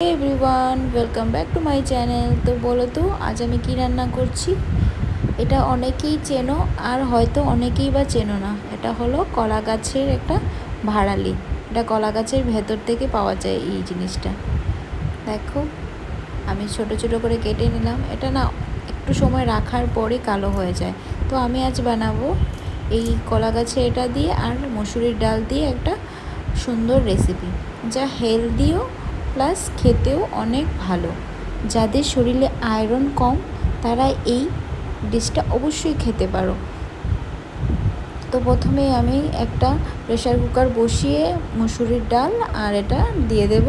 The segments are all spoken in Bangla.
Everyone welcome back to my channel. তো বলো তো আজ আমি কি রান্না করছি। এটা অনেকেই চেনো আর হয়তো অনেকেই বা চেনো না। এটা হলো কলা গাছের একটা ভাড়ালি। এটা কলা গাছের ভেতর থেকে পাওয়া যায় এই জিনিসটা। দেখো আমি ছোট ছোট করে কেটে নিলাম। এটা না একটু সময় রাখার পরে কালো হয়ে যায়। তো আমি আজ বানাবো এই কলা গাছে এটা দিয়ে আর মসুরির ডাল দিয়ে একটা সুন্দর রেসিপি, যা হেলদিও প্লাস খেতেও অনেক ভালো। যাদের শরীরে আয়রন কম তারা এই ডিশটা অবশ্যই খেতে পারো। তো প্রথমে আমি একটা প্রেসার কুকার বসিয়ে মসুরির ডাল আর এটা দিয়ে দেব।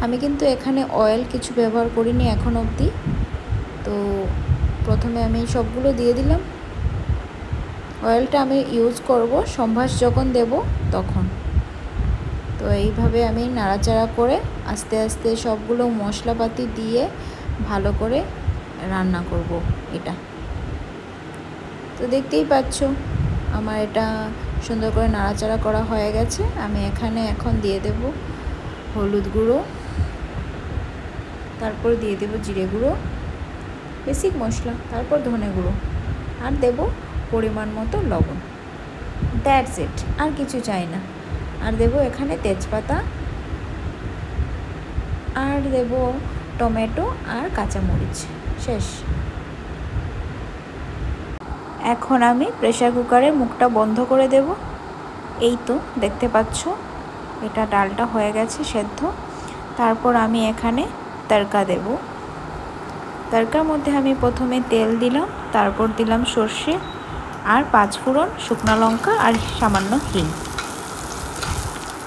আমি কিন্তু এখানে অয়েল কিছু ব্যবহার করিনি এখন অবধি। তো প্রথমে আমি সবগুলো দিয়ে দিলাম। অয়েলটা আমি ইউজ করব সম্ভাস যখন দেব তখন। তো এইভাবে আমি নাড়াচাড়া করে আস্তে আস্তে সবগুলো মশলাপাতি দিয়ে ভালো করে রান্না করব এটা। তো দেখতেই পাচ্ছ আমার এটা সুন্দর করে নাড়াচাড়া করা হয়ে গেছে। আমি এখানে এখন দিয়ে দেব হলুদ গুঁড়ো, তারপর দিয়ে দেব জিরে গুঁড়ো, বেসিক মশলা, তারপর ধনে গুঁড়ো, আর দেব পরিমাণ মতো লবণ। দ্যাটস ইট, আর কিছু চাই না। আর দেব এখানে তেজপাতা, আর দেব টমেটো আর কাঁচামরিচ। শেষ। এখন আমি প্রেসার কুকারের মুখটা বন্ধ করে দেব। এই তো দেখতে পাচ্ছ এটা ডালটা হয়ে গেছে সেদ্ধ। তারপর আমি এখানে তড়কা দেব। তড়কার মধ্যে আমি প্রথমে তেল দিলাম, তারপর দিলাম সর্ষে আর 5 ফোড়ন, শুকনো লঙ্কা আর সামান্য হিং।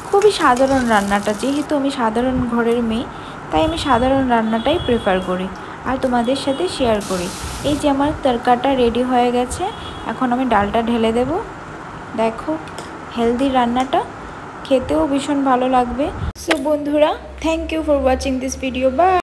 খুবই সাধারণ রান্নাটা, যেহেতু আমি সাধারণ ঘরের মেয়ে তাই আমি সাধারণ রান্নাটাই প্রেফার করি আর তোমাদের সাথে শেয়ার করি। এই যে আমার তড়কাটা রেডি হয়ে গেছে, এখন আমি ডালটা ঢেলে দেব। দেখো হেলদি রান্নাটা, খেতেও ভীষণ ভালো লাগবে। সো বন্ধুরা, thank you for watching this video. By.